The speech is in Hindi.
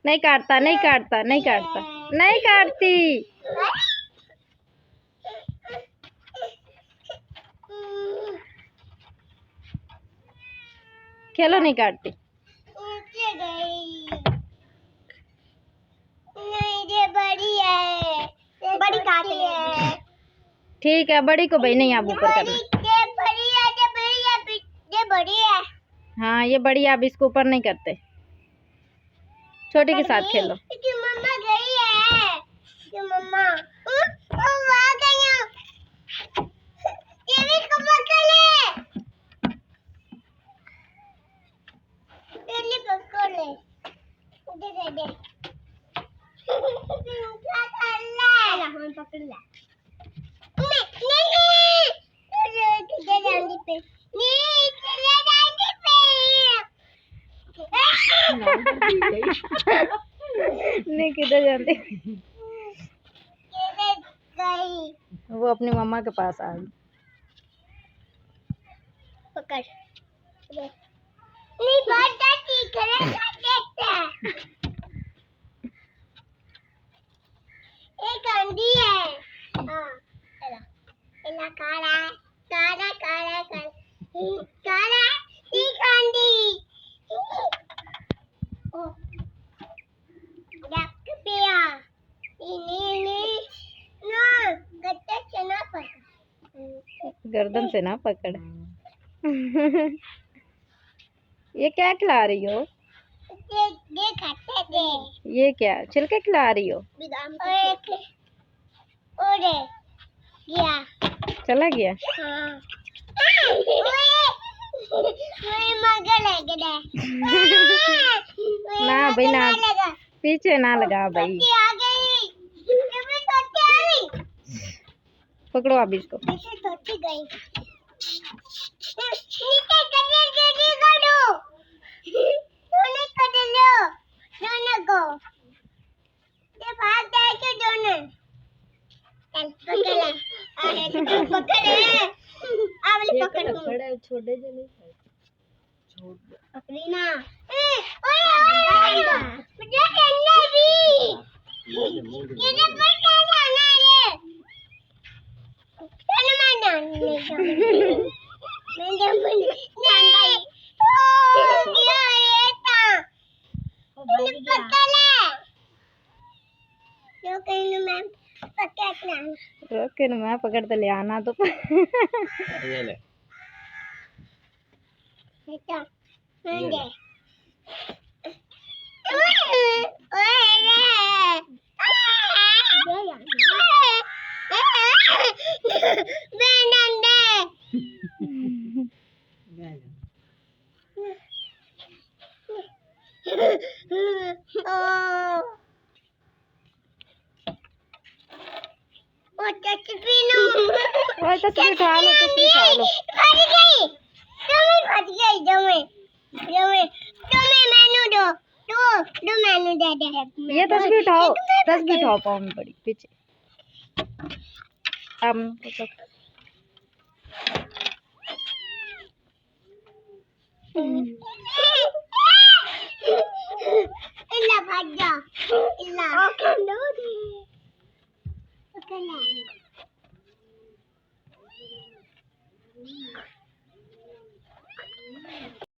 नहीं काटता, नहीं काटता, नहीं काटता, नहीं काटती। खेलो, नहीं काटती। ये बड़ी है, बड़ी काटी है। ठीक है, बड़ी को भाई नहीं आप ऊपर करना। ये बड़ी है, ये बड़ी है, ये बड़ी है। हाँ, ये बड़ी, आप इसको ऊपर नहीं करते। छोटी के साथ खेलो। मम्मा गई है, मम्मा आ गई है। ये भी पकड़ ले, ये पकड़ ले, दे दे दे। क्या कर ले? हम पकड़ ले। नहीं किधर जानी पे? नहीं किधर जानी पे? नहीं, किधर जाते? गई। वो अपनी मम्मा के पास आ गई। पकड़। नहीं बात ठीक है, देखते हैं। एक आंधी है। हाँ, चलो। इला काला, काला, काला, काला, काला, एक आंधी। ओ, डक पिया। नहीं, ना, गट्टे से ना पकड़। गर्दन से ना पकड़। ये क्या खिला रही हो? ये खाते थे। ये क्या छिलके खिला रही हो? और गया। चला गया। हाँ। मगर लग रहा ना भाई ना, लगा। पीछे ना लगा भाई। आ गई। आ गई। पकड़ो आप इसको। पीछे टूट गई। नीचे करो। दोनों कर लो। दोनों को। ये भाग जाए तो दोनों। चल पकड़ ले। अरे तू पकड़ ले। आवले पकड़ तू। बड़ा छोटे जो नहीं छोड़ पकड़ी ना। ओए मुझे खेलना भी। ये पर जाना है। चल मैं नहीं मैं जब नहीं ओ ये था पकड़ ले। जो कहीं मैं पकड़ना रोके ना, मैं पकड़ तो ले आना तो। ये ले बेटा मैं दे तस्वीर उठा लो, तस्वीर उठा लो। फट गई, तुम्हें फट गई, तुम्हें मैनू दो मैनू दे दे। ये तस्वीर उठाओ, तस्वीर उठाओ, पाँव में पड़ी पीछे। इल्ला भाग जा, इल्ला।